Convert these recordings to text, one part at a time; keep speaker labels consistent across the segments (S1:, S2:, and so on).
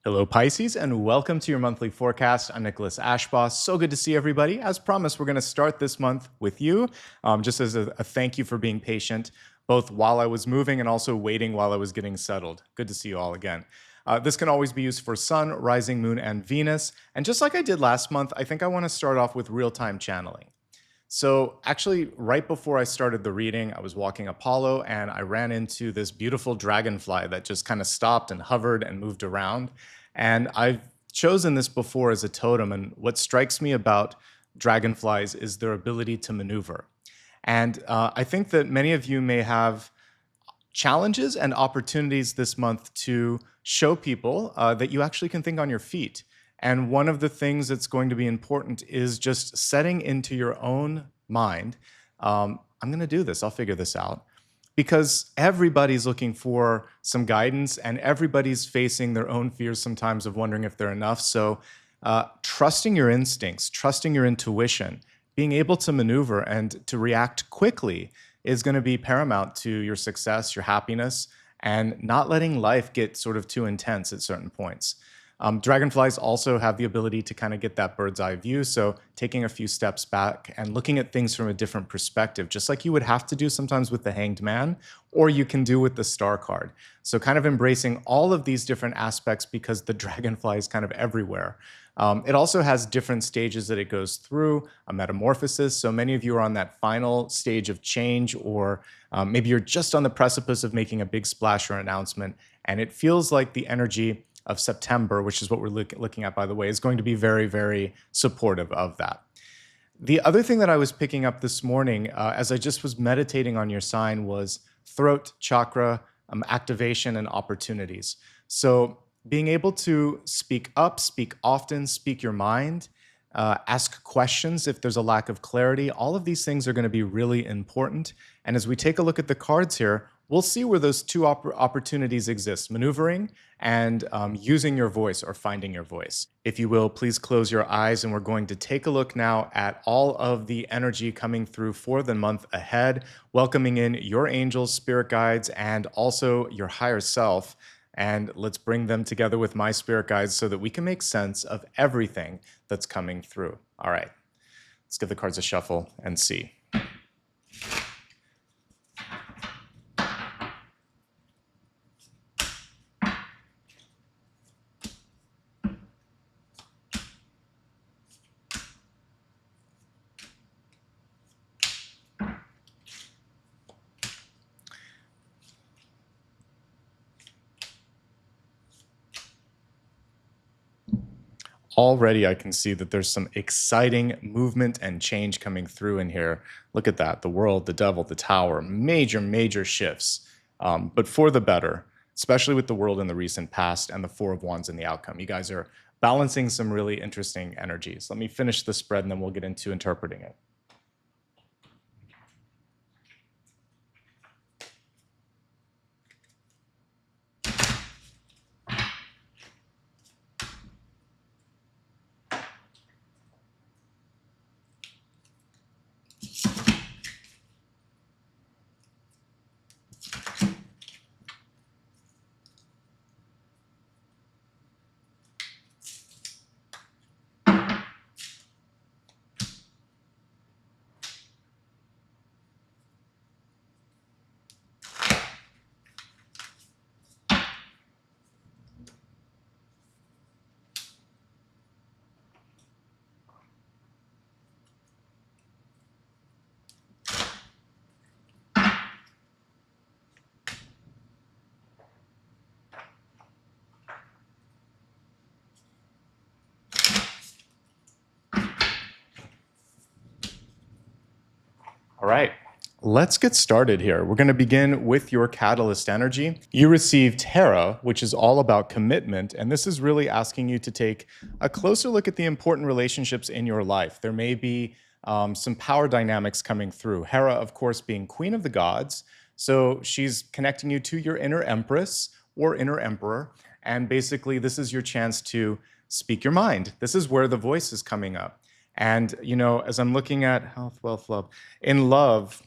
S1: Hello, Pisces, and welcome to your monthly forecast. I'm Nicholas Ashbaugh. So good to see everybody. As promised, we're going to start this month with you, just as a thank you for being patient, both while I was moving and also waiting while I was getting settled. Good to see you all again. This can always be used for Sun, Rising, Moon, and Venus. And just like I did last month, I think I want to start off with real-time channeling. So actually, right before I started the reading, I was walking Apollo and I ran into this beautiful dragonfly that just kind of stopped and hovered and moved around. And I've chosen this before as a totem. And what strikes me about dragonflies is their ability to maneuver. And I think that many of you may have challenges and opportunities this month to show people that you actually can think on your feet. And one of the things that's going to be important is just setting into your own mind, I'm going to do this, I'll figure this out. Because everybody's looking for some guidance and everybody's facing their own fears sometimes of wondering if they're enough. So trusting your instincts, trusting your intuition, being able to maneuver and to react quickly is going to be paramount to your success, your happiness, and not letting life get sort of too intense at certain points. Dragonflies also have the ability to kind of get that bird's eye view. So taking a few steps back and looking at things from a different perspective, just like you would have to do sometimes with the Hanged Man, or you can do with the Star card. So kind of embracing all of these different aspects because the dragonfly is kind of everywhere. It also has different stages that it goes through, a metamorphosis. So many of you are on that final stage of change, or maybe you're just on the precipice of making a big splash or announcement. And it feels like the energy of September, which is what we're looking at, by the way, is going to be very, very supportive of that. The other thing that I was picking up this morning, as I just was meditating on your sign, was throat chakra activation and opportunities. So being able to speak up, speak often, speak your mind, ask questions if there's a lack of clarity, all of these things are going to be really important. And as we take a look at the cards here, we'll see where those two opportunities exist, maneuvering and using your voice or finding your voice. If you will, please close your eyes, and we're going to take a look now at all of the energy coming through for the month ahead, welcoming in your angels, spirit guides, and also your higher self. And let's bring them together with my spirit guides so that we can make sense of everything that's coming through. All right, let's give the cards a shuffle and see. Already I can see that there's some exciting movement and change coming through in here. Look at that, the world, the devil, the tower, major, major shifts, but for the better, especially with the world in the recent past and the Four of Wands in the outcome. You guys are balancing some really interesting energies. Let me finish the spread and then we'll get into interpreting it. All right, let's get started here. We're going to begin with your catalyst energy. You received Hera, which is all about commitment, and this is really asking you to take a closer look at the important relationships in your life. There may be some power dynamics coming through. Hera, of course, being queen of the gods, so she's connecting you to your inner empress or inner emperor, and basically this is your chance to speak your mind. This is where the voice is coming up. And, you know, as I'm looking at health, wealth, love, in love,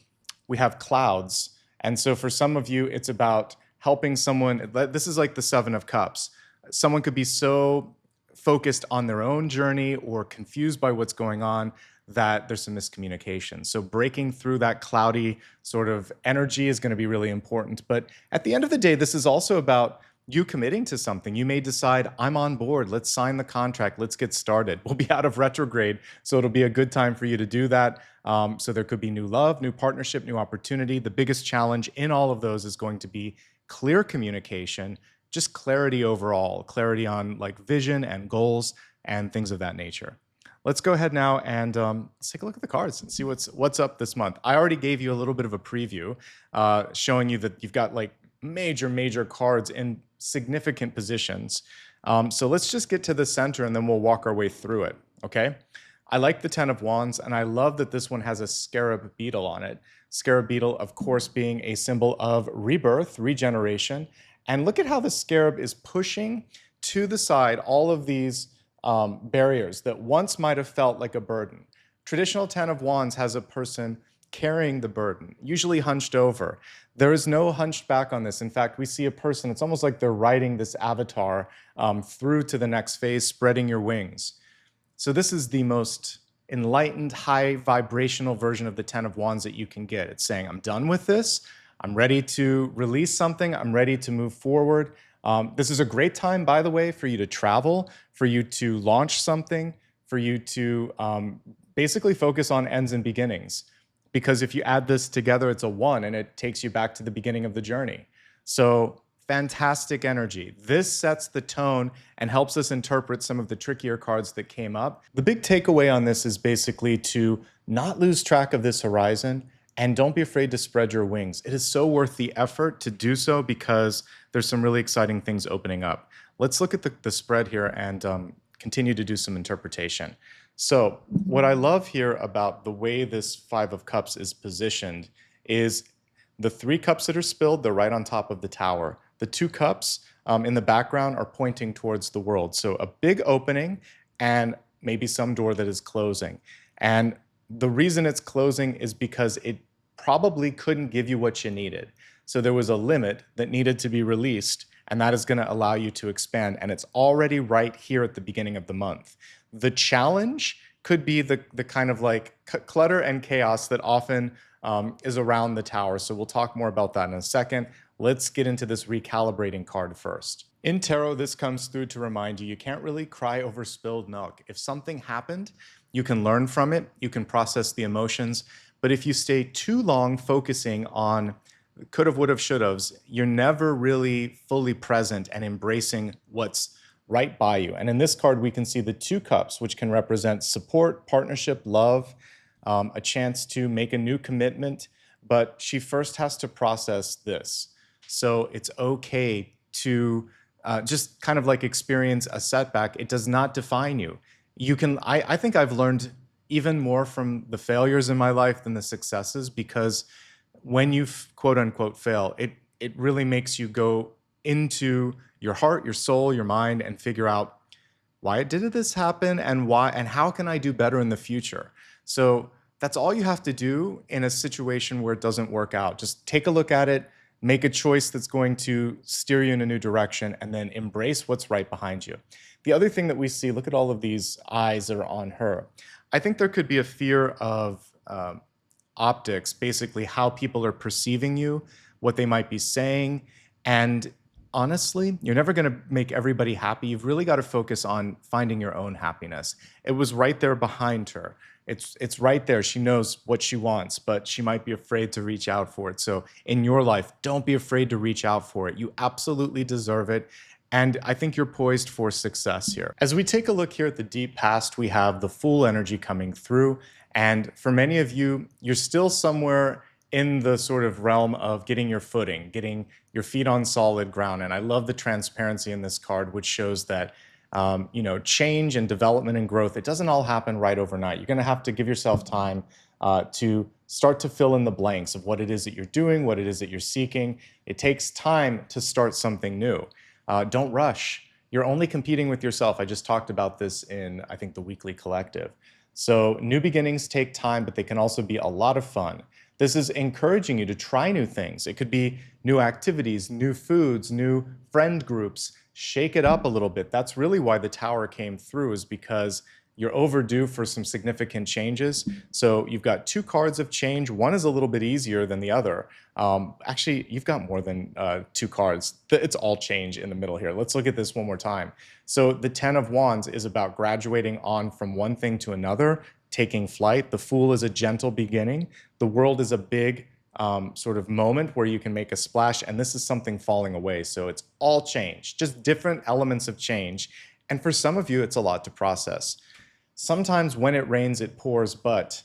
S1: we have clouds. And so for some of you, it's about helping someone. This is like the Seven of Cups. Someone could be so focused on their own journey or confused by what's going on that there's some miscommunication. So breaking through that cloudy sort of energy is going to be really important. But at the end of the day, this is also about you committing to something. You may decide, I'm on board. Let's sign the contract. Let's get started. We'll be out of retrograde, so it'll be a good time for you to do that. So there could be new love, new partnership, new opportunity. The biggest challenge in all of those is going to be clear communication, just clarity overall, clarity on like vision and goals and things of that nature. Let's go ahead now and let's take a look at the cards and see what's up this month. I already gave you a little bit of a preview, showing you that you've got like major cards in significant positions. So let's just get to the center and then we'll walk our way through it, okay? I like the Ten of Wands, and I love that this one has a scarab beetle on it. Scarab beetle, of course, being a symbol of rebirth, regeneration. And look at how the scarab is pushing to the side all of these barriers that once might have felt like a burden. Traditional Ten of Wands has a person carrying the burden, usually hunched over. There is no hunched back on this. In fact, we see a person, it's almost like they're riding this avatar through to the next phase, spreading your wings. So this is the most enlightened, high vibrational version of the Ten of Wands that you can get. It's saying, I'm done with this. I'm ready to release something. I'm ready to move forward. This is a great time, by the way, for you to travel, for you to launch something, for you to basically focus on ends and beginnings. Because if you add this together, it's a 1 and it takes you back to the beginning of the journey. So fantastic energy. This sets the tone and helps us interpret some of the trickier cards that came up. The big takeaway on this is basically to not lose track of this horizon and don't be afraid to spread your wings. It is so worth the effort to do so because there's some really exciting things opening up. Let's look at the spread here and continue to do some interpretation. So what I love here about the way this Five of Cups is positioned is the 3 cups that are spilled, they're right on top of the tower. The 2 cups in the background are pointing towards the world. So a big opening and maybe some door that is closing. And the reason it's closing is because it probably couldn't give you what you needed. So there was a limit that needed to be released, and that is going to allow you to expand. And it's already right here at the beginning of the month. The challenge could be the kind of like clutter and chaos that often is around the tower. So we'll talk more about that in a second. Let's get into this recalibrating card first. In tarot, this comes through to remind you, you can't really cry over spilled milk. If something happened, you can learn from it, you can process the emotions, but if you stay too long focusing on could've, would've, should've's, you're never really fully present and embracing what's right by you. And in this card, we can see the 2 cups, which can represent support, partnership, love, a chance to make a new commitment, but she first has to process this. So it's okay to just kind of like experience a setback. It does not define you. You can, I think I've learned even more from the failures in my life than the successes, because when you quote unquote fail, it really makes you go into your heart, your soul, your mind, and figure out why did this happen and why, and how can I do better in the future? So that's all you have to do in a situation where it doesn't work out. Just take a look at it, make a choice that's going to steer you in a new direction, and then embrace what's right behind you. The other thing that we see, look at all of these eyes that are on her. I think there could be a fear of optics, basically how people are perceiving you, what they might be saying. And honestly, you're never going to make everybody happy. You've really got to focus on finding your own happiness. It was right there behind her. It's right there. She knows what she wants, but she might be afraid to reach out for it. So in your life, don't be afraid to reach out for it. You absolutely deserve it. And I think you're poised for success here. As we take a look here at the deep past, we have the Fool energy coming through. And for many of you, you're still somewhere in the sort of realm of getting your footing, getting your feet on solid ground. And I love the transparency in this card, which shows that change and development and growth, it doesn't all happen right overnight. You're going to have to give yourself time to start to fill in the blanks of what it is that you're doing, what it is that you're seeking. It takes time to start something new. Don't rush. You're only competing with yourself. I just talked about this in, I think, the weekly collective. So new beginnings take time, but they can also be a lot of fun. This is encouraging you to try new things. It could be new activities, new foods, new friend groups, shake it up a little bit. That's really why the Tower came through, is because you're overdue for some significant changes. So you've got two cards of change. One is a little bit easier than the other. Actually, you've got more than two cards. It's all change in the middle here. Let's look at this one more time. So the 10 of Wands is about graduating on from one thing to another, taking flight. The Fool is a gentle beginning. The World is a big sort of moment where you can make a splash, and this is something falling away. So it's all change, just different elements of change. And for some of you, it's a lot to process. Sometimes when it rains, it pours, but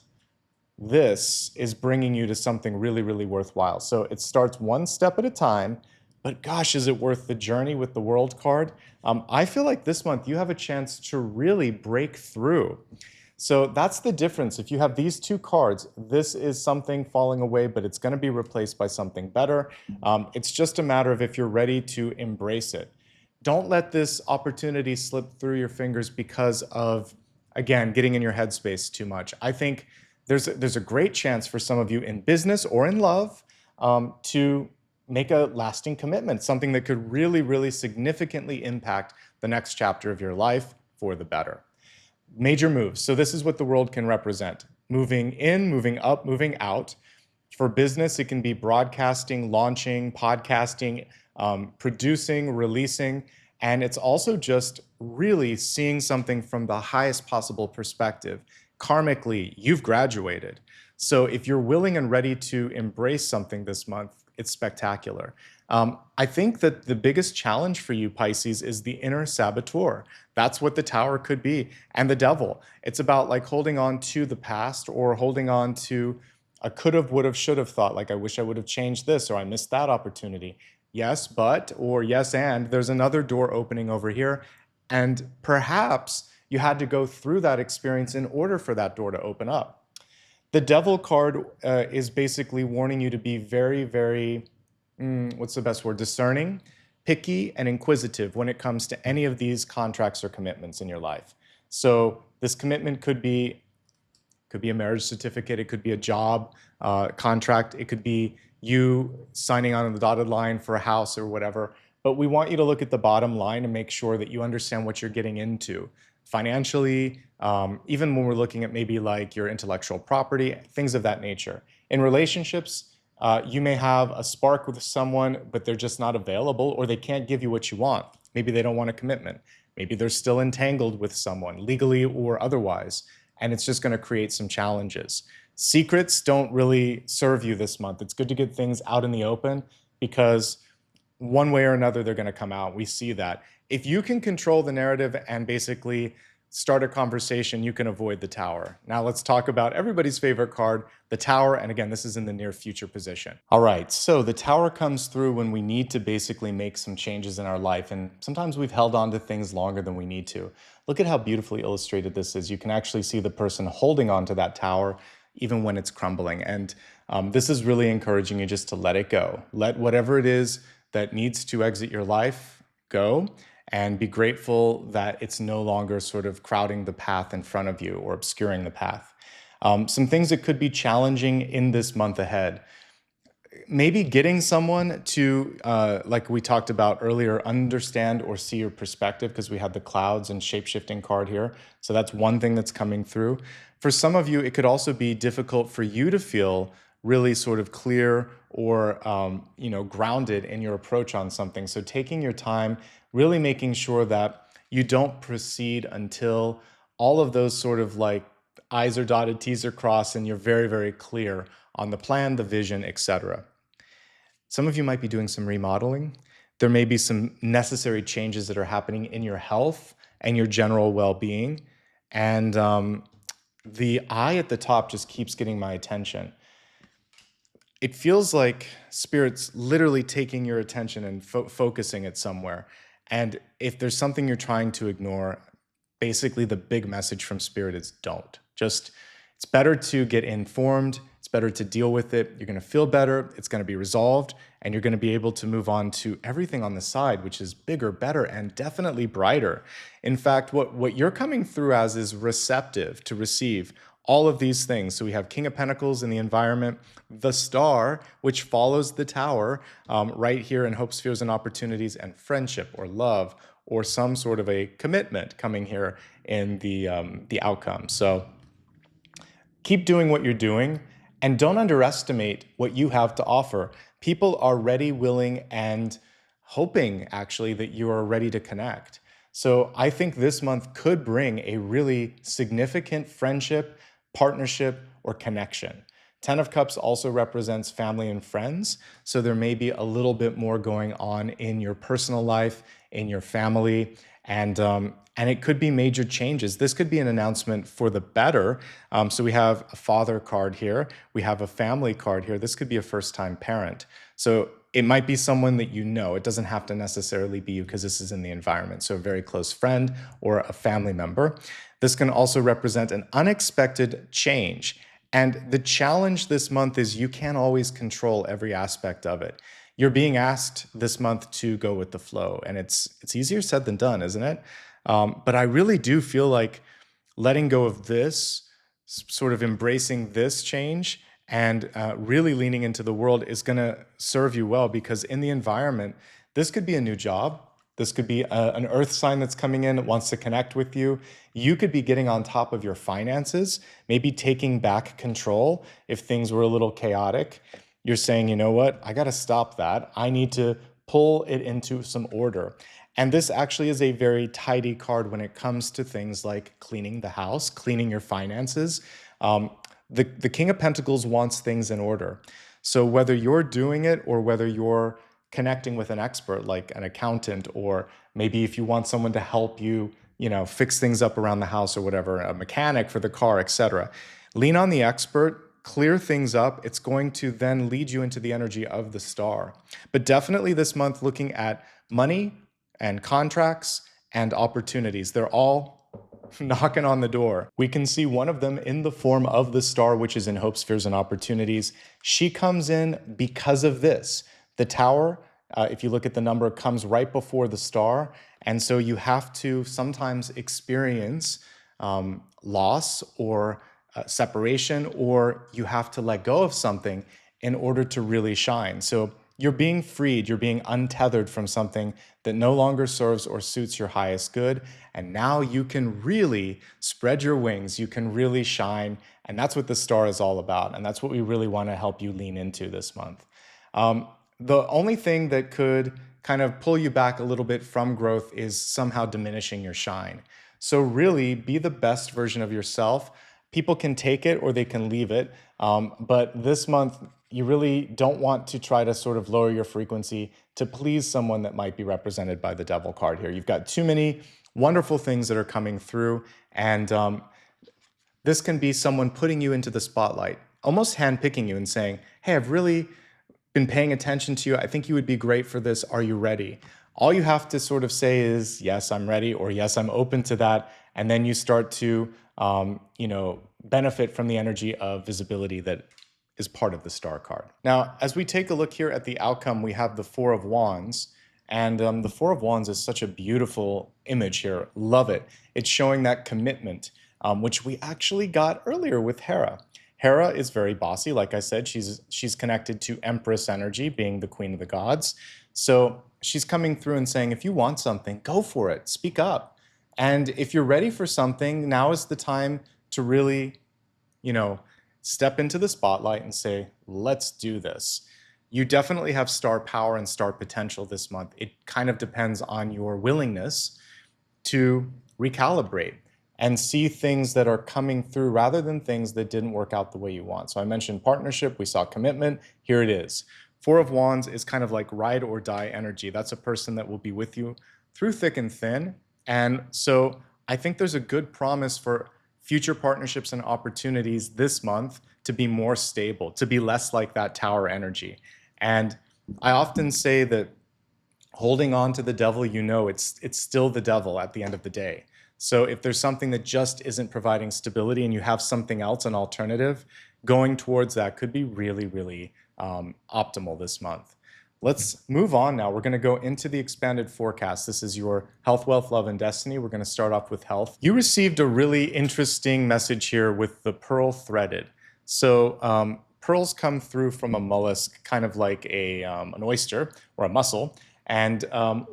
S1: this is bringing you to something really, really worthwhile. So it starts one step at a time, but gosh, is it worth the journey with the World card? I feel like this month you have a chance to really break through. So that's the difference. If you have these two cards, this is something falling away, but it's going to be replaced by something better. It's just a matter of if you're ready to embrace it. Don't let this opportunity slip through your fingers because of, again, getting in your headspace too much. I think there's a great chance for some of you in business or in love to make a lasting commitment, something that could really, really significantly impact the next chapter of your life for the better. Major moves. So this is what the World can represent. Moving in, moving up, moving out. For business, it can be broadcasting, launching, podcasting, producing, releasing, and it's also just really seeing something from the highest possible perspective. Karmically, you've graduated. So if you're willing and ready to embrace something this month, it's spectacular. I think that the biggest challenge for you, Pisces, is the inner saboteur. That's what the Tower could be. And the Devil. It's about like holding on to the past or holding on to a could have, would have, should have thought, like I wish I would have changed this or I missed that opportunity. Yes, but, or yes, and there's another door opening over here. And perhaps you had to go through that experience in order for that door to open up. The Devil card is basically warning you to be very, very, what's the best word? Discerning, picky, and inquisitive when it comes to any of these contracts or commitments in your life. So this commitment could be a marriage certificate, it could be a job contract, it could be you signing on the dotted line for a house or whatever. But we want you to look at the bottom line and make sure that you understand what you're getting into financially, even when we're looking at maybe like your intellectual property, things of that nature. In relationships, you may have a spark with someone, but they're just not available, or they can't give you what you want. Maybe they don't want a commitment. Maybe they're still entangled with someone, legally or otherwise, and it's just going to create some challenges. Secrets don't really serve you this month. It's good to get things out in the open because one way or another, they're going to come out. We see that. If you can control the narrative and basically start a conversation, you can avoid the Tower. Now let's talk about everybody's favorite card, the Tower. And again, this is in the near future position. All right, so the Tower comes through when we need to basically make some changes in our life. And sometimes we've held on to things longer than we need to. Look at how beautifully illustrated this is. You can actually see the person holding on to that Tower even when it's crumbling. And this is really encouraging you just to let it go. Let whatever it is that needs to exit your life go, and be grateful that it's no longer sort of crowding the path in front of you or obscuring the path. Some things that could be challenging in this month ahead. Maybe getting someone to, like we talked about earlier, understand or see your perspective, because we had the clouds and shape-shifting card here. So that's one thing that's coming through. For some of you, it could also be difficult for you to feel really sort of clear or grounded in your approach on something. So taking your time, really making sure that you don't proceed until all of those sort of like I's are dotted, T's are crossed, and you're very, very clear on the plan, the vision, etc. Some of you might be doing some remodeling. There may be some necessary changes that are happening in your health and your general well-being. And the I at the top just keeps getting my attention. It feels like Spirit's literally taking your attention and focusing it somewhere. And if there's something you're trying to ignore, basically the big message from Spirit is don't. Just, it's better to get informed. It's better to deal with it. You're going to feel better. It's going to be resolved. And you're going to be able to move on to everything on the side, which is bigger, better, and definitely brighter. In fact, what you're coming through as is receptive to receive all of these things. So we have King of Pentacles in the environment, the Star, which follows the Tower, right here in Hopes, Fears, and Opportunities, and friendship or love or some sort of a commitment coming here in the outcome. So keep doing what you're doing and don't underestimate what you have to offer. People are ready, willing, and hoping actually that you are ready to connect. So I think this month could bring a really significant friendship, partnership, or connection. Ten of Cups also represents family and friends. So there may be a little bit more going on in your personal life, in your family, and it could be major changes. This could be an announcement for the better. So we have a father card here. We have a family card here. This could be a first-time parent. So it might be someone that you know. It doesn't have to necessarily be you because this is in the environment. So a very close friend or a family member. This can also represent an unexpected change. And the challenge this month is you can't always control every aspect of it. You're being asked this month to go with the flow, and it's easier said than done, isn't it? But I really do feel like letting go of this, sort of embracing this change, and really leaning into the world is going to serve you well, because in the environment, this could be a new job. This could be an earth sign that's coming in that wants to connect with you. You could be getting on top of your finances, maybe taking back control if things were a little chaotic. You're saying, you know what, I got to stop that. I need to pull it into some order. And this actually is a very tidy card when it comes to things like cleaning the house, cleaning your finances. The King of Pentacles wants things in order. So whether you're doing it or whether you're connecting with an expert like an accountant, or maybe if you want someone to help you, fix things up around the house or whatever, a mechanic for the car, etc. Lean on the expert, clear things up. It's going to then lead you into the energy of the Star. But definitely this month, looking at money and contracts and opportunities. They're all knocking on the door. We can see one of them in the form of the Star, which is in Hopes, Fears, and Opportunities. She comes in because of this. The Tower, if you look at the number, comes right before the Star. And so you have to sometimes experience loss or separation, or you have to let go of something in order to really shine. So you're being freed, you're being untethered from something that no longer serves or suits your highest good. And now you can really spread your wings, you can really shine. And that's what the Star is all about. And that's what we really want to help you lean into this month. The only thing that could kind of pull you back a little bit from growth is somehow diminishing your shine. So really be the best version of yourself. People can take it or they can leave it. But this month, you really don't want to try to sort of lower your frequency to please someone that might be represented by the Devil card here. You've got too many wonderful things that are coming through. And this can be someone putting you into the spotlight, almost handpicking you and saying, hey, I've really been paying attention to you. I think you would be great for this. Are you ready? All you have to sort of say is, yes, I'm ready, or yes, I'm open to that. And then you start to, benefit from the energy of visibility that is part of the Star card. Now, as we take a look here at the outcome, we have the Four of Wands. And the Four of Wands is such a beautiful image here. Love it. It's showing that commitment, which we actually got earlier with Hera. Hera is very bossy. Like I said, she's connected to Empress energy, being the queen of the gods. So she's coming through and saying, if you want something, go for it. Speak up. And if you're ready for something, now is the time to really, step into the spotlight and say, let's do this. You definitely have star power and star potential this month. It kind of depends on your willingness to recalibrate and see things that are coming through rather than things that didn't work out the way you want. So I mentioned partnership, we saw commitment, here it is. Four of Wands is kind of like ride or die energy. That's a person that will be with you through thick and thin. And so I think there's a good promise for future partnerships and opportunities this month to be more stable, to be less like that Tower energy. And I often say that holding on to the devil, it's still the devil at the end of the day. So if there's something that just isn't providing stability and you have something else, an alternative, going towards that could be really, really optimal this month. Let's move on now. We're going to go into the expanded forecast. This is your health, wealth, love, and destiny. We're going to start off with health. You received a really interesting message here with the pearl threaded. So pearls come through from a mollusk, kind of like an oyster or a mussel. And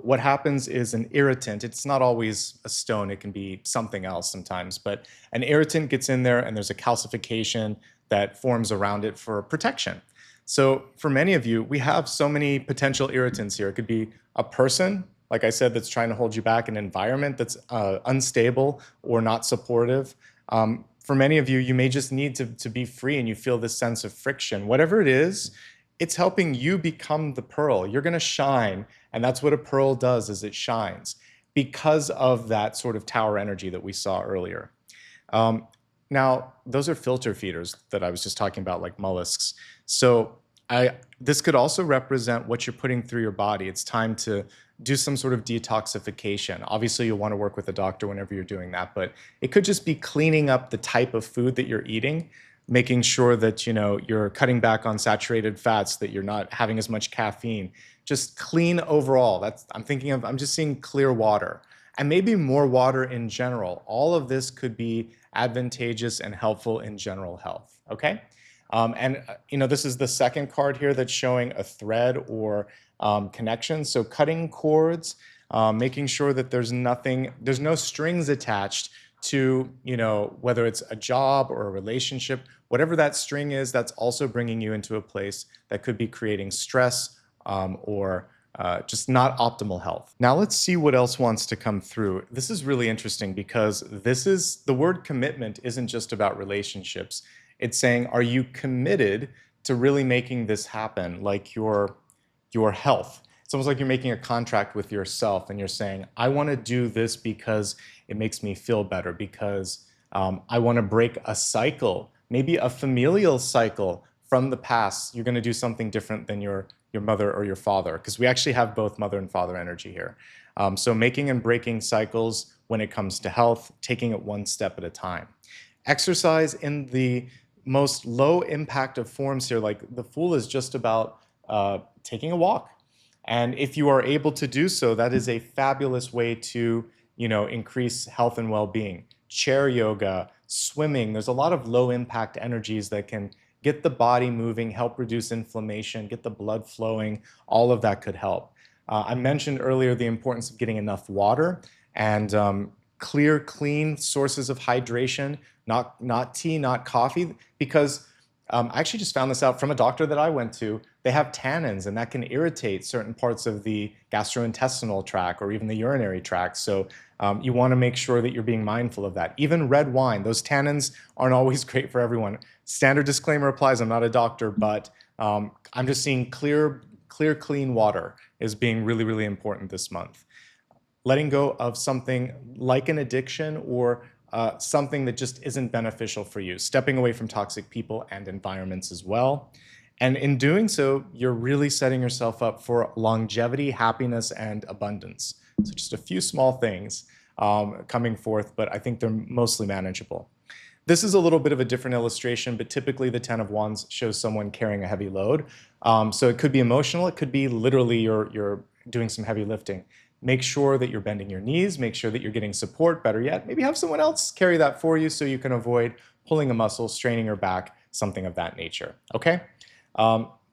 S1: what happens is an irritant. It's not always a stone. It can be something else sometimes. But an irritant gets in there, and there's a calcification that forms around it for protection. So for many of you, we have so many potential irritants here. It could be a person, like I said, that's trying to hold you back, an environment that's unstable or not supportive. For many of you, you may just need to be free, and you feel this sense of friction. Whatever it is, it's helping you become the pearl. You're going to shine, and that's what a pearl does, is it shines because of that sort of tower energy that we saw earlier. Now, those are filter feeders that I was just talking about, like mollusks. So this could also represent what you're putting through your body. It's time to do some sort of detoxification. Obviously, you'll want to work with a doctor whenever you're doing that, but it could just be cleaning up the type of food that you're eating, making sure that you're cutting back on saturated fats, that you're not having as much caffeine. Just clean overall. I'm just seeing clear water, and maybe more water in general. All of this could be advantageous and helpful in general health, okay? This is the second card here that's showing a thread or connection. So cutting cords, making sure that there's no strings attached to, whether it's a job or a relationship, whatever that string is, that's also bringing you into a place that could be creating stress or just not optimal health. Now let's see what else wants to come through. This is really interesting because the word commitment isn't just about relationships. It's saying, are you committed to really making this happen? Like your health. It's almost like you're making a contract with yourself, and you're saying, I want to do this because it makes me feel better, because I want to break a cycle, maybe a familial cycle from the past. You're going to do something different than your mother or your father, because we actually have both mother and father energy here. So making and breaking cycles when it comes to health, taking it one step at a time. Exercise in the most low impact of forms here, like the Fool is just about taking a walk. And if you are able to do so, that is a fabulous way to increase health and well-being. Chair yoga, swimming, there's a lot of low impact energies that can get the body moving, help reduce inflammation, get the blood flowing. All of that could help. I mentioned earlier the importance of getting enough water and clear, clean sources of hydration, not tea, not coffee, because I actually just found this out from a doctor that I went to. They have tannins, and that can irritate certain parts of the gastrointestinal tract or even the urinary tract. So you want to make sure that you're being mindful of that. Even red wine, those tannins aren't always great for everyone. Standard disclaimer applies. I'm not a doctor, but I'm just seeing clear, clean water is being really, really important this month. Letting go of something like an addiction or something that just isn't beneficial for you. Stepping away from toxic people and environments as well. And in doing so, you're really setting yourself up for longevity, happiness, and abundance. So just a few small things coming forth, but I think they're mostly manageable. This is a little bit of a different illustration, but typically the Ten of Wands shows someone carrying a heavy load. So it could be emotional, it could be literally you're doing some heavy lifting. Make sure that you're bending your knees, make sure that you're getting support, better yet, maybe have someone else carry that for you so you can avoid pulling a muscle, straining your back, something of that nature, okay?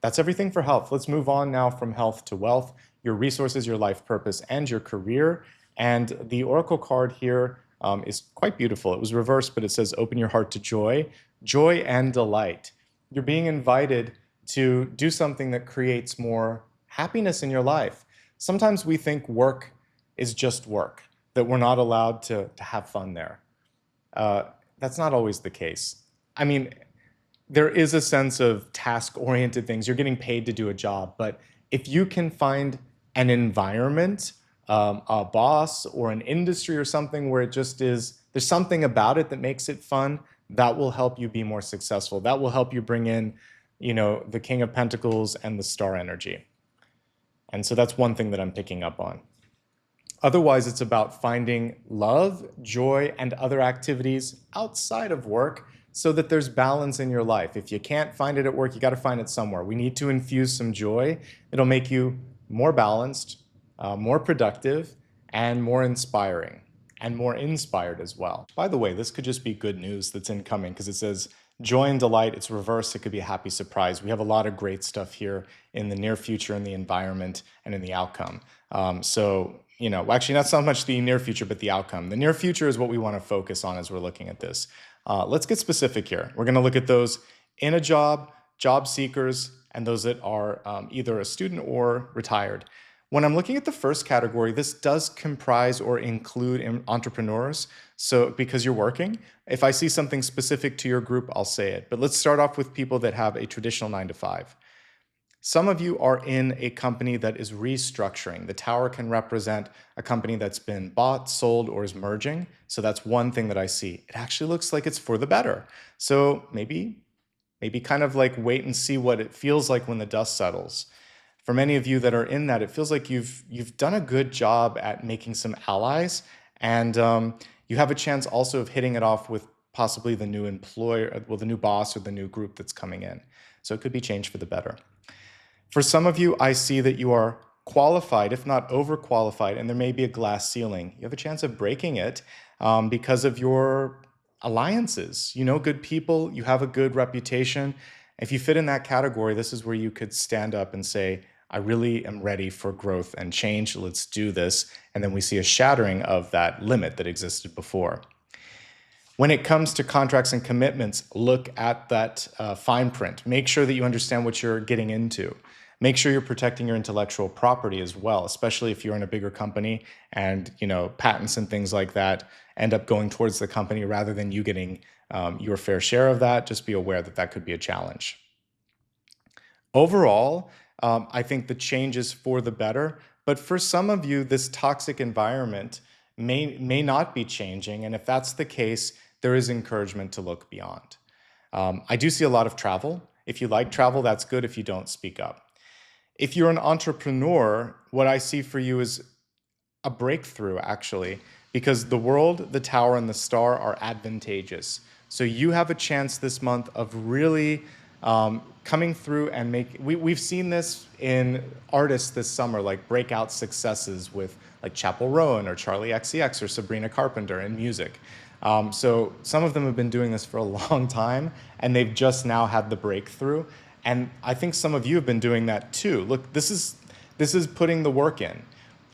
S1: That's everything for health. Let's move on now from health to wealth, your resources, your life purpose, and your career. And the oracle card here is quite beautiful. It was reversed, but it says, open your heart to joy, joy and delight. You're being invited to do something that creates more happiness in your life. Sometimes we think work is just work, that we're not allowed to have fun there. That's not always the case. I mean, there is a sense of task-oriented things. You're getting paid to do a job, but if you can find an environment, a boss or an industry or something where it just is, there's something about it that makes it fun, that will help you be more successful. That will help you bring in, the King of Pentacles and the star energy. And so that's one thing that I'm picking up on. Otherwise, it's about finding love, joy, and other activities outside of work so that there's balance in your life. If you can't find it at work, you got to find it somewhere. We need to infuse some joy. It'll make you more balanced, more productive, and more inspiring, and more inspired as well. By the way, this could just be good news that's incoming because it says joy and delight. It's reversed. It could be a happy surprise. We have a lot of great stuff here in the near future, in the environment, and in the outcome. Actually, not so much the near future, but the outcome. The near future is what we want to focus on as we're looking at this. Let's get specific here. We're going to look at those in a job, job seekers, and those that are either a student or retired. When I'm looking at the first category, this does comprise or include entrepreneurs. So because you're working, if I see something specific to your group, I'll say it. But let's start off with people that have a traditional 9-to-5. Some of you are in a company that is restructuring. The tower can represent a company that's been bought, sold, or is merging. So that's one thing that I see. It actually looks like it's for the better. So maybe kind of like wait and see what it feels like when the dust settles. For many of you that are in that, it feels like you've done a good job at making some allies, and you have a chance also of hitting it off with possibly the new employer, the new boss or the new group that's coming in. So it could be changed for the better. For some of you, I see that you are qualified, if not overqualified, and there may be a glass ceiling. You have a chance of breaking it because of your alliances. You know good people, you have a good reputation. If you fit in that category, this is where you could stand up and say, I really am ready for growth and change. Let's do this. And then we see a shattering of that limit that existed before. When it comes to contracts and commitments, look at that fine print. Make sure that you understand what you're getting into. Make sure you're protecting your intellectual property as well, especially if you're in a bigger company and patents and things like that end up going towards the company rather than you getting your fair share of that. Just be aware that that could be a challenge. Overall, I think the change is for the better, but for some of you, this toxic environment may not be changing, and if that's the case, there is encouragement to look beyond. I do see a lot of travel. If you like travel, that's good. If you don't, speak up. If you're an entrepreneur, what I see for you is a breakthrough, actually, because the world, the tower, and the star are advantageous. So you have a chance this month of really coming through and we've seen this in artists this summer, like breakout successes with like Chappell Rowan or Charlie XCX or Sabrina Carpenter in music. So some of them have been doing this for a long time and they've just now had the breakthrough. And I think some of you have been doing that too. Look, this is putting the work in.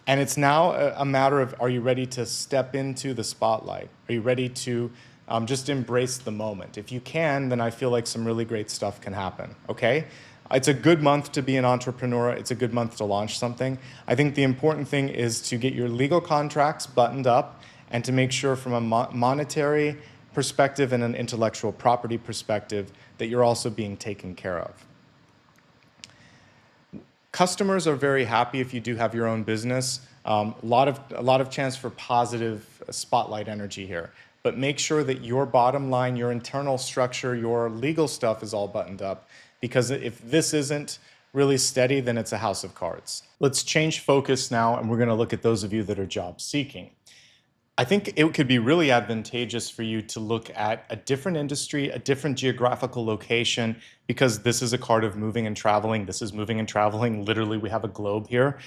S1: And it's now a matter of, are you ready to step into the spotlight? Are you ready to just embrace the moment? If you can, then I feel like some really great stuff can happen, okay? It's a good month to be an entrepreneur. It's a good month to launch something. I think the important thing is to get your legal contracts buttoned up and to make sure from a monetary perspective and an intellectual property perspective that you're also being taken care of. Customers are very happy if you do have your own business. A lot of chance for positive spotlight energy here. But make sure that your bottom line, your internal structure, your legal stuff is all buttoned up. Because if this isn't really steady, then it's a house of cards. Let's change focus now, and we're going to look at those of you that are job seeking. I think it could be really advantageous for you to look at a different industry, a different geographical location, because this is a card of moving and traveling. This is moving and traveling. Literally, we have a globe here.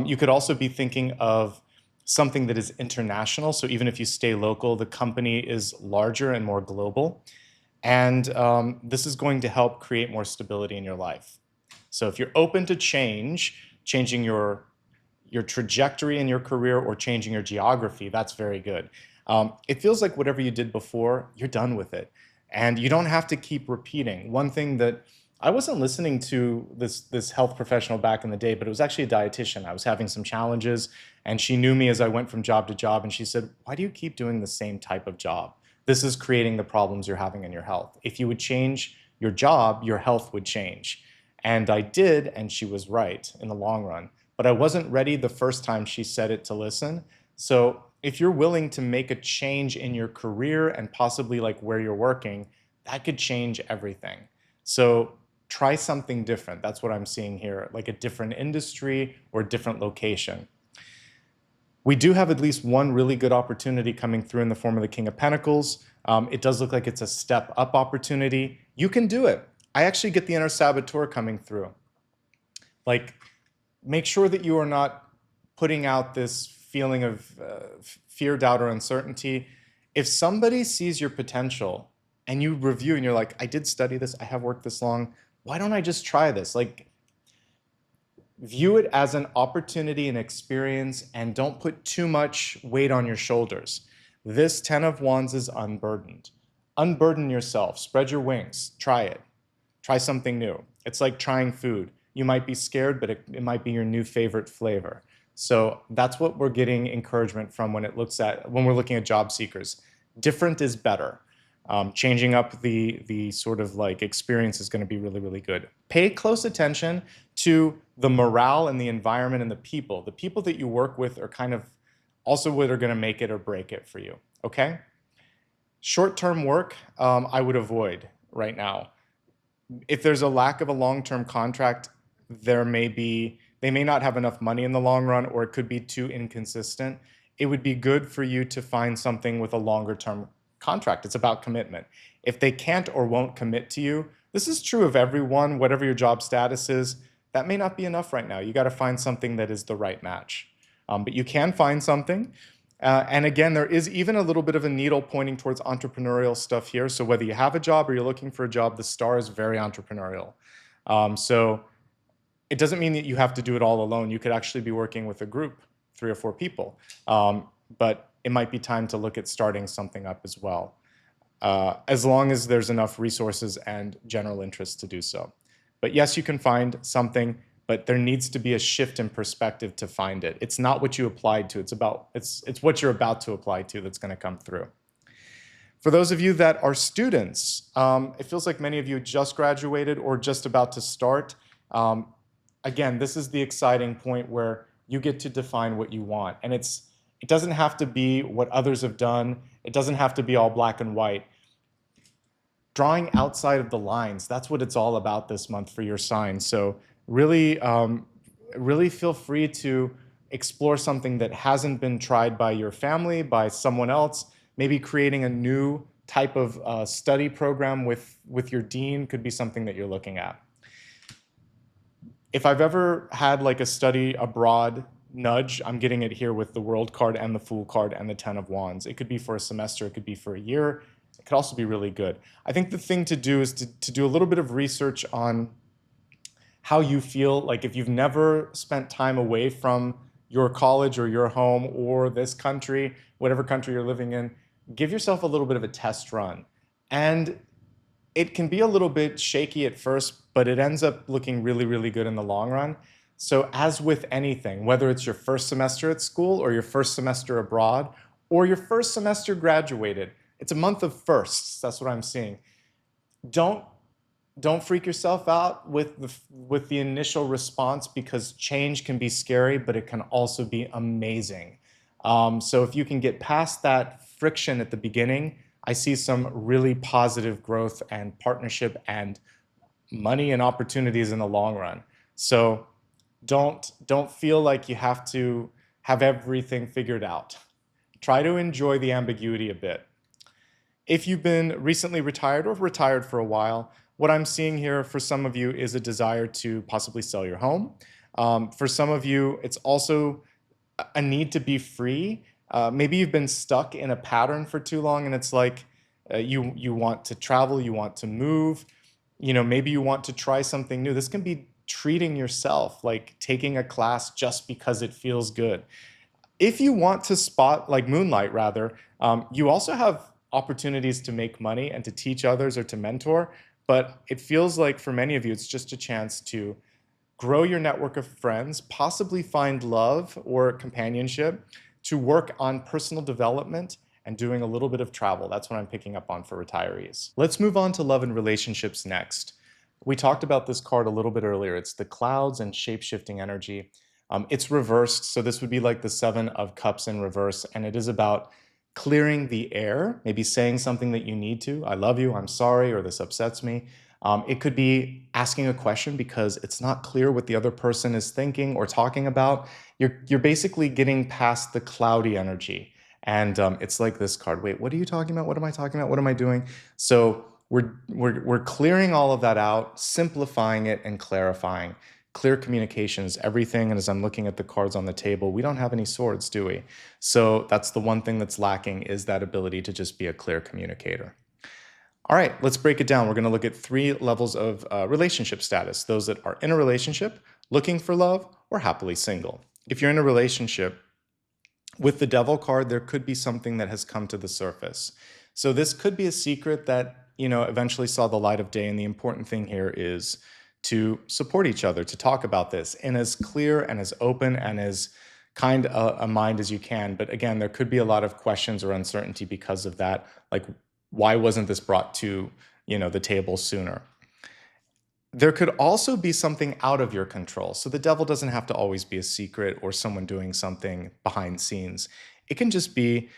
S1: You could also be thinking of something that is international. So even if you stay local, the company is larger and more global. And this is going to help create more stability in your life. So if you're open to changing your trajectory in your career or changing your geography, that's very good. It feels like whatever you did before, you're done with it. And you don't have to keep repeating. One thing that I wasn't listening to this health professional back in the day, but it was actually a dietitian. I was having some challenges and she knew me as I went from job to job and she said, why do you keep doing the same type of job? This is creating the problems you're having in your health. If you would change your job, your health would change. And I did, and she was right in the long run. But I wasn't ready the first time she said it to listen. So if you're willing to make a change in your career and possibly like where you're working, that could change everything. So try something different. That's what I'm seeing here, like a different industry or a different location. We do have at least one really good opportunity coming through in the form of the King of Pentacles. It does look like it's a step up opportunity. You can do it. I actually get the inner saboteur coming through. Like, make sure that you are not putting out this feeling of fear, doubt, or uncertainty. If somebody sees your potential and you review and you're like, I did study this, I have worked this long, why don't I just try this? Like, view it as an opportunity and experience, and don't put too much weight on your shoulders. This 10 of Wands is unburdened. Unburden yourself, spread your wings, try it. Try something new. It's like trying food. You might be scared, but it might be your new favorite flavor. So that's what we're getting encouragement from when we're looking at job seekers. Different is better. Changing up the sort of like experience is going to be really, really good. Pay close attention to the morale and the environment and the people. The people that you work with are kind of also what are going to make it or break it for you, okay? Short-term work, I would avoid right now. If there's a lack of a long-term contract, they may not have enough money in the long run, or it could be too inconsistent. It would be good for you to find something with a longer-term contract. It's about commitment. If they can't or won't commit to you, this is true of everyone, whatever your job status is, that may not be enough right now. You got to find something that is the right match. But you can find something. And again, there is even a little bit of a needle pointing towards entrepreneurial stuff here. So whether you have a job or you're looking for a job, the star is very entrepreneurial. So it doesn't mean that you have to do it all alone. You could actually be working with a group, 3 or 4 people. But it might be time to look at starting something up as well, as long as there's enough resources and general interest to do so. But yes, you can find something, but there needs to be a shift in perspective to find it. It's not what you applied to. It's what you're about to apply to that's going to come through. For those of you that are students, it feels like many of you just graduated or just about to start. Again, this is the exciting point where you get to define what you want. And it doesn't have to be what others have done. It doesn't have to be all black and white. Drawing outside of the lines, that's what it's all about this month for your sign. So really, really feel free to explore something that hasn't been tried by your family, by someone else. Maybe creating a new type of study program with your dean could be something that you're looking at. If I've ever had like a study abroad nudge, I'm getting it here with the World card and the Fool card and the 10 of Wands. It could be for a semester, it could be for a year. It could also be really good. I think the thing to do is to do a little bit of research on how you feel. Like if you've never spent time away from your college or your home or this country, whatever country you're living in, give yourself a little bit of a test run. And it can be a little bit shaky at first, but it ends up looking really, really good in the long run. So as with anything, whether it's your first semester at school or your first semester abroad or your first semester graduated, it's a month of firsts. That's what I'm seeing. Don't freak yourself out with the initial response, because change can be scary, but it can also be amazing. So if you can get past that friction at the beginning, I see some really positive growth and partnership and money and opportunities in the long run. So don't feel like you have to have everything figured out. Try to enjoy the ambiguity a bit. If you've been recently retired or retired for a while, what I'm seeing here for some of you is a desire to possibly sell your home. For some of you, it's also a need to be free. Maybe you've been stuck in a pattern for too long, and it's like you want to travel, you want to move, maybe you want to try something new. This can be treating yourself, like taking a class just because it feels good. If you want to moonlight rather, you also have opportunities to make money and to teach others or to mentor, but it feels like for many of you, it's just a chance to grow your network of friends, possibly find love or companionship, to work on personal development and doing a little bit of travel. That's what I'm picking up on for retirees. Let's move on to love and relationships next. We talked about this card a little bit earlier. It's the clouds and shape-shifting energy. It's reversed, so this would be like the 7 of Cups in reverse, and it is about clearing the air, maybe saying something that you need to. I love you, I'm sorry, or this upsets me. It could be asking a question because it's not clear what the other person is thinking or talking about. You're basically getting past the cloudy energy. And it's like this card. Wait, what are you talking about? What am I talking about? What am I doing? So we're clearing all of that out, simplifying it and clarifying. Clear communication is everything. And as I'm looking at the cards on the table, we don't have any swords, do we? So that's the one thing that's lacking, is that ability to just be a clear communicator. All right, let's break it down. We're going to look at 3 levels of relationship status: those that are in a relationship, looking for love, or happily single. If you're in a relationship, with the Devil card, there could be something that has come to the surface. So this could be a secret that, eventually saw the light of day. And the important thing here is to support each other, to talk about this in as clear and as open and as kind a mind as you can. But again, there could be a lot of questions or uncertainty because of that. Like, why wasn't this brought to, the table sooner? There could also be something out of your control. So the devil doesn't have to always be a secret or someone doing something behind scenes. It can just be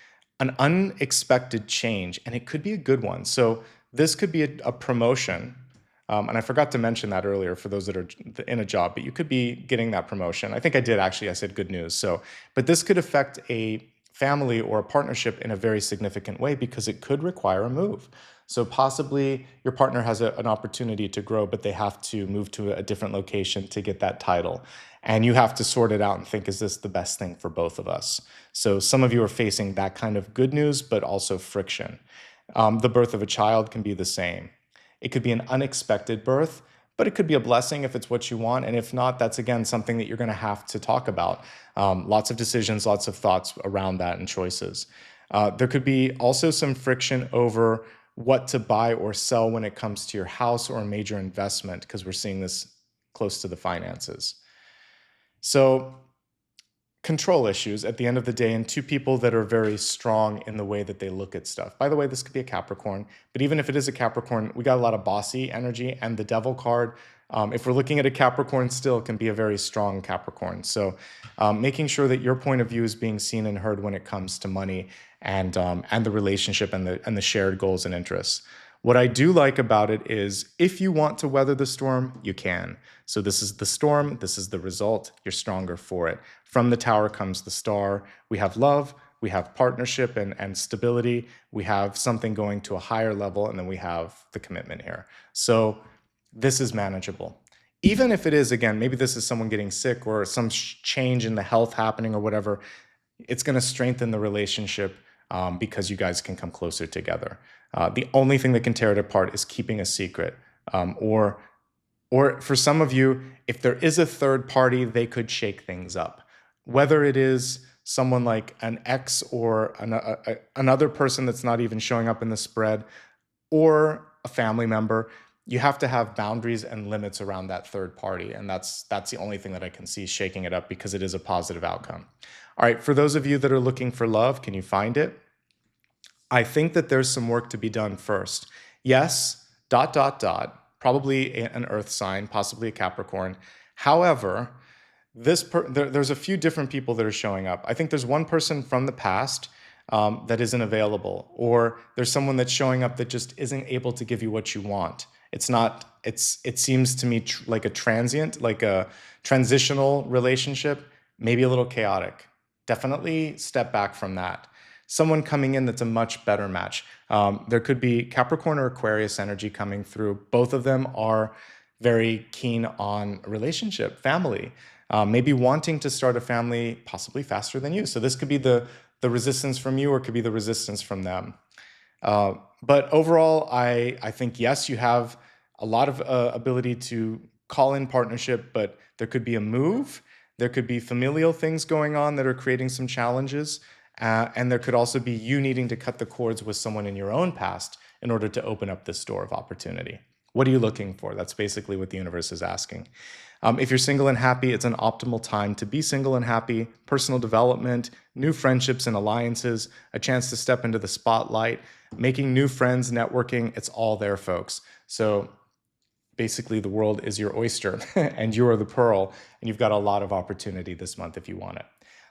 S1: an unexpected change, and it could be a good one. So this could be a promotion. And I forgot to mention that earlier for those that are in a job, but you could be getting that promotion. I think I did actually. I said good news. So, but this could affect a family or a partnership in a very significant way because it could require a move. So possibly your partner has an opportunity to grow, but they have to move to a different location to get that title. And you have to sort it out and think, is this the best thing for both of us? So some of you are facing that kind of good news, but also friction. The birth of a child can be the same. It could be an unexpected birth, but it could be a blessing if it's what you want. And if not, that's again something that you're going to have to talk about. Lots of decisions, lots of thoughts around that and choices. There could be also some friction over what to buy or sell when it comes to your house or a major investment, because we're seeing this close to the finances. So control issues at the end of the day, and 2 people that are very strong in the way that they look at stuff. By the way, this could be a Capricorn, but even if it is a Capricorn, we got a lot of bossy energy, and the Devil card, if we're looking at a Capricorn still, can be a very strong Capricorn. So making sure that your point of view is being seen and heard when it comes to money and the relationship and the shared goals and interests. What I do like about it is if you want to weather the storm, you can. So this is the storm, this is the result, you're stronger for it. From the Tower comes the Star. We have love, we have partnership and stability, we have something going to a higher level, and then we have the commitment here. So this is manageable. Even if it is, again, maybe this is someone getting sick or some change in the health happening or whatever, it's going to strengthen the relationship because you guys can come closer together. The only thing that can tear it apart is keeping a secret. Or for some of you, if there is a third party, they could shake things up. Whether it is someone like an ex or another person that's not even showing up in the spread, or a family member, you have to have boundaries and limits around that third party. And that's the only thing that I can see shaking it up, because it is a positive outcome. All right, for those of you that are looking for love, can you find it? I think that there's some work to be done first. Yes, ... probably an earth sign, possibly a Capricorn. However, there's a few different people that are showing up. I think there's one person from the past that isn't available, or there's someone that's showing up that just isn't able to give you what you want. It seems to me like a transient, like a transitional relationship, maybe a little chaotic. Definitely step back from that. Someone coming in that's a much better match. There could be Capricorn or Aquarius energy coming through. Both of them are very keen on a relationship, family, maybe wanting to start a family possibly faster than you. So this could be the resistance from you, or it could be the resistance from them. But overall, I think, yes, you have a lot of ability to call in partnership, but there could be a move. There could be familial things going on that are creating some challenges. And there could also be you needing to cut the cords with someone in your own past in order to open up this door of opportunity. What are you looking for? That's basically what the universe is asking. If you're single and happy, it's an optimal time to be single and happy. Personal development, new friendships and alliances, a chance to step into the spotlight, making new friends, networking, it's all there, folks. So basically the world is your oyster and you are the pearl, and you've got a lot of opportunity this month if you want it.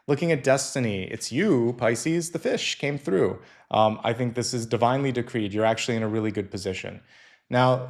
S1: Looking at destiny, it's you, Pisces, the fish, came through. I think this is divinely decreed. You're actually in a really good position. Now,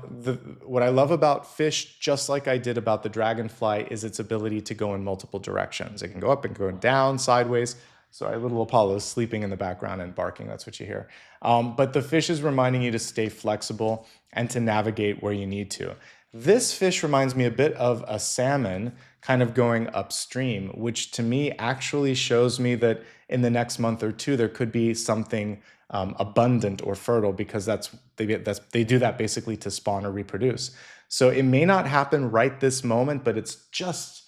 S1: what I love about fish, just like I did about the dragonfly, is its ability to go in multiple directions. It can go up and go down, sideways. Sorry, little Apollo's sleeping in the background and barking. That's what you hear. But the fish is reminding you to stay flexible and to navigate where you need to. This fish reminds me a bit of a salmon kind of going upstream, which to me actually shows me that in the next month or two, there could be something abundant or fertile, because they do that basically to spawn or reproduce. So it may not happen right this moment, but it's just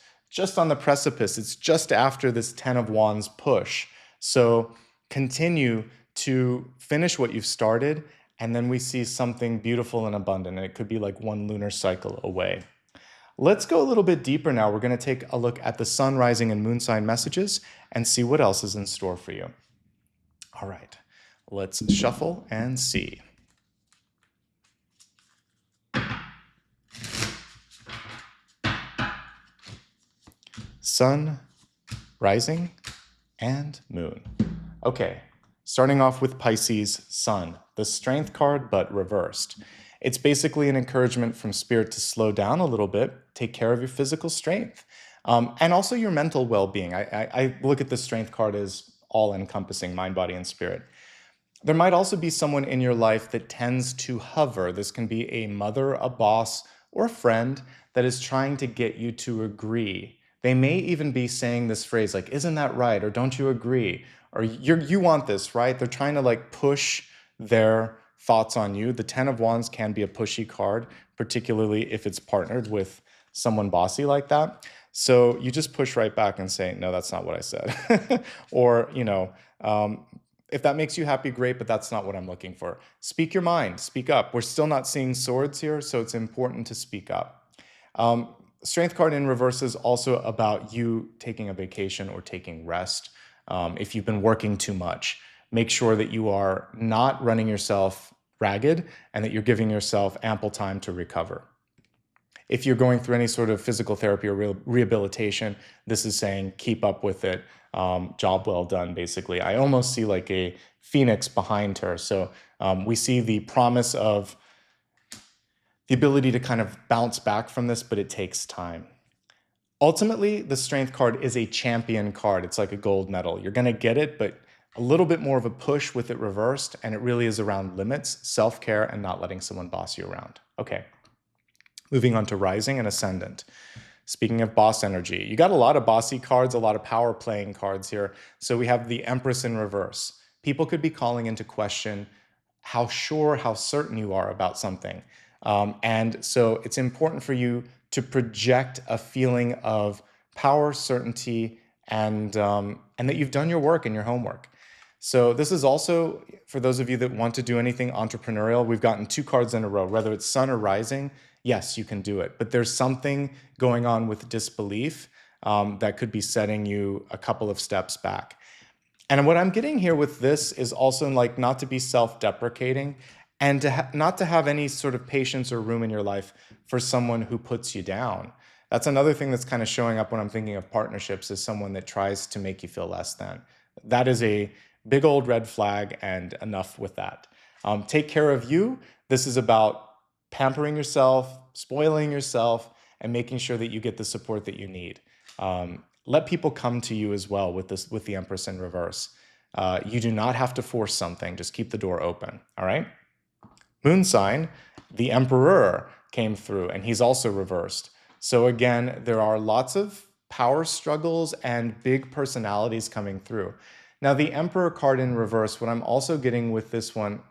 S1: on the precipice. It's just after this 10 of Wands push. So continue to finish what you've started, and then we see something beautiful and abundant, and it could be like one lunar cycle away. Let's go a little bit deeper now. We're going to take a look at the sun, rising, and moon sign messages and see what else is in store for you. All right, let's shuffle and see. Sun, rising, and moon. Okay, starting off with Pisces, sun, the strength card, but reversed. It's basically an encouragement from spirit to slow down a little bit, take care of your physical strength, and also your mental well-being. I look at the strength card as all-encompassing, mind, body, and spirit. There might also be someone in your life that tends to hover. This can be a mother, a boss, or a friend that is trying to get you to agree. They may even be saying this phrase like, isn't that right? Or don't you agree? Or you want this, right? They're trying to like push their thoughts on you. The 10 of Wands can be a pushy card, particularly if it's partnered with someone bossy like that. So you just push right back and say, no, that's not what I said. Or, if that makes you happy, great, but that's not what I'm looking for. Speak your mind, speak up. We're still not seeing swords here, so it's important to speak up. Strength card in reverse is also about you taking a vacation or taking rest. If you've been working too much, make sure that you are not running yourself ragged and that you're giving yourself ample time to recover. If you're going through any sort of physical therapy or rehabilitation, this is saying keep up with it. Job well done, basically. I almost see like a phoenix behind her. So we see the promise of the ability to kind of bounce back from this, but it takes time. Ultimately, the strength card is a champion card. It's like a gold medal. You're going to get it, but a little bit more of a push with it reversed, and it really is around limits, self-care, and not letting someone boss you around. Okay, moving on to rising and ascendant. Speaking of boss energy, you got a lot of bossy cards, a lot of power playing cards here. So we have the Empress in reverse. People could be calling into question how sure, how certain you are about something. And so it's important for you to project a feeling of power, certainty, and that you've done your work and your homework. So this is also, for those of you that want to do anything entrepreneurial, we've gotten 2 cards in a row, whether it's sun or rising. Yes, you can do it, but there's something going on with disbelief that could be setting you a couple of steps back. And what I'm getting here with this is also like not to be self-deprecating and to not to have any sort of patience or room in your life for someone who puts you down. That's another thing that's kind of showing up when I'm thinking of partnerships, is someone that tries to make you feel less than. That is a big old red flag, and enough with that. Take care of you. This is about pampering yourself, spoiling yourself, and making sure that you get the support that you need. Let people come to you as well with the Empress in reverse. You do not have to force something. Just keep the door open. All right. Moon sign, the Emperor came through, and he's also reversed. So again, there are lots of power struggles and big personalities coming through. Now, the Emperor card in reverse, what I'm also getting with this one,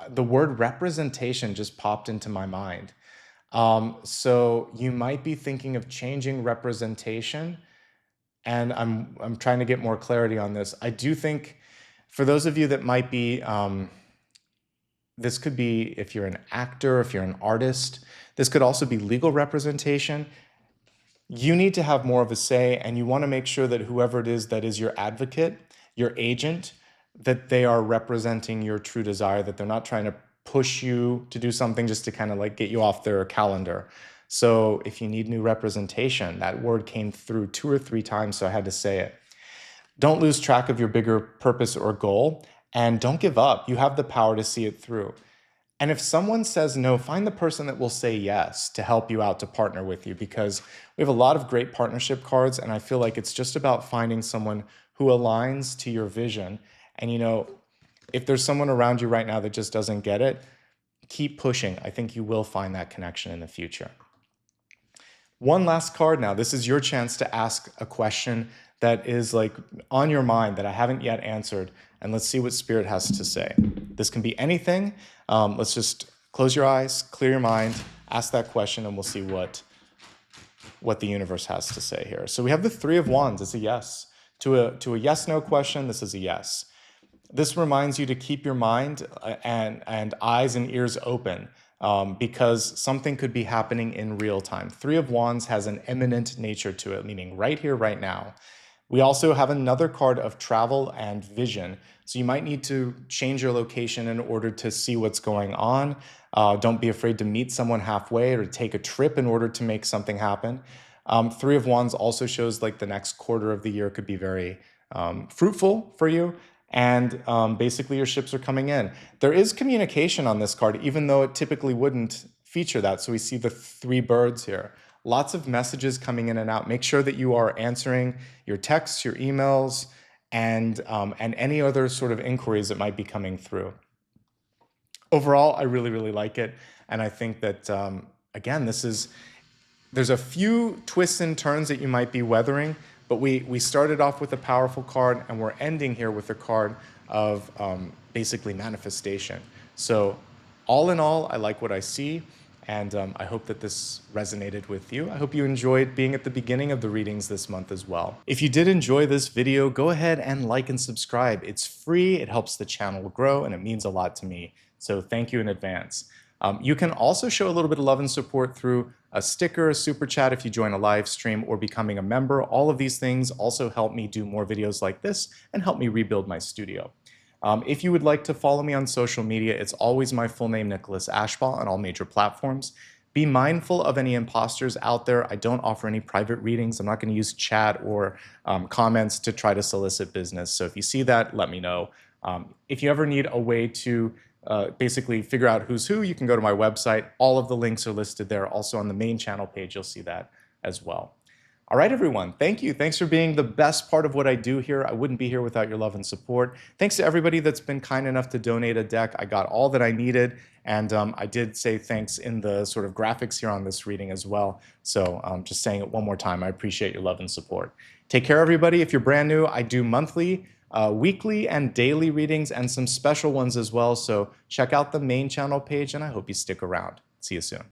S1: the word representation just popped into my mind. So you might be thinking of changing representation, and I'm trying to get more clarity on this. I do think for those of you that might be, this could be if you're an actor, if you're an artist, this could also be legal representation. You need to have more of a say, and you want to make sure that whoever it is that is your advocate, your agent, that they are representing your true desire, that they're not trying to push you to do something just to kind of like get you off their calendar. So if you need new representation, that word came through 2 or 3 times, so I had to say it. Don't lose track of your bigger purpose or goal, and don't give up. You have the power to see it through. And if someone says no, find the person that will say yes to help you out, to partner with you, because we have a lot of great partnership cards. And I feel like it's just about finding someone who aligns to your vision. And, if there's someone around you right now that just doesn't get it, keep pushing. I think you will find that connection in the future. One last card now. This is your chance to ask a question that is like on your mind that I haven't yet answered. And let's see what Spirit has to say. This can be anything. Let's just close your eyes, clear your mind, ask that question, and we'll see what the universe has to say here. So we have the Three of Wands. It's a yes. To a yes-no question, this is a yes. This reminds you to keep your mind and eyes and ears open because something could be happening in real time. Three of Wands has an imminent nature to it, meaning right here, right now. We also have another card of travel and vision. So you might need to change your location in order to see what's going on. Don't be afraid to meet someone halfway or take a trip in order to make something happen. Three of Wands also shows like the next quarter of the year could be very fruitful for you. And basically your ships are coming in. There is communication on this card, even though it typically wouldn't feature that. So we see the three birds here. Lots of messages coming in and out. Make sure that you are answering your texts, your emails, and any other sort of inquiries that might be coming through. Overall, I really, really like it. And I think that, again, there's a few twists and turns that you might be weathering, but we started off with a powerful card, and we're ending here with a card of basically manifestation. So all in all, I like what I see, and I hope that this resonated with you. I hope you enjoyed being at the beginning of the readings this month as well. If you did enjoy this video, go ahead and like and subscribe. It's free, it helps the channel grow, and it means a lot to me. So thank you in advance. You can also show a little bit of love and support through a sticker, a super chat if you join a live stream, or becoming a member. All of these things also help me do more videos like this and help me rebuild my studio. If you would like to follow me on social media, it's always my full name, Nicholas Ashbaugh, on all major platforms. Be mindful of any imposters out there. I don't offer any private readings. I'm not going to use chat or comments to try to solicit business. So if you see that, let me know. If you ever need a way to basically figure out who's who, you can go to my website. All of the links are listed there. Also on the main channel page, you'll see that as well. All right, everyone. Thank you. Thanks for being the best part of what I do here. I wouldn't be here without your love and support. Thanks to everybody that's been kind enough to donate a deck. I got all that I needed. And I did say thanks in the sort of graphics here on this reading as well. So just saying it one more time, I appreciate your love and support. Take care, everybody. If you're brand new, I do monthly, weekly, and daily readings and some special ones as well. So check out the main channel page, and I hope you stick around. See you soon.